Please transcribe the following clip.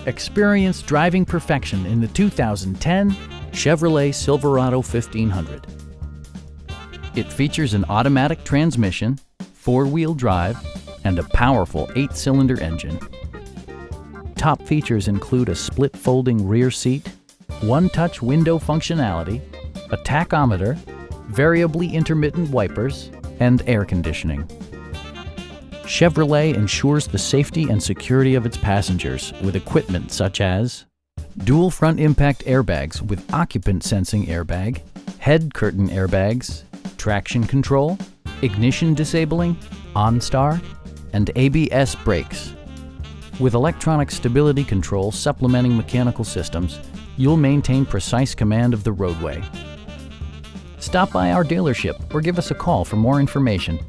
Experience driving perfection in the 2010 Chevrolet Silverado 1500. It features an automatic transmission, four-wheel drive, and a powerful 8-cylinder engine. Top features include a split folding rear seat, one-touch window functionality, a tachometer, variably intermittent wipers, and air conditioning. Chevrolet ensures the safety and security of its passengers with equipment such as dual front impact airbags with occupant sensing airbag, head curtain airbags, traction control, ignition disabling, OnStar, and ABS brakes. With electronic stability control supplementing mechanical systems, you'll maintain precise command of the roadway. Stop by our dealership or give us a call for more information.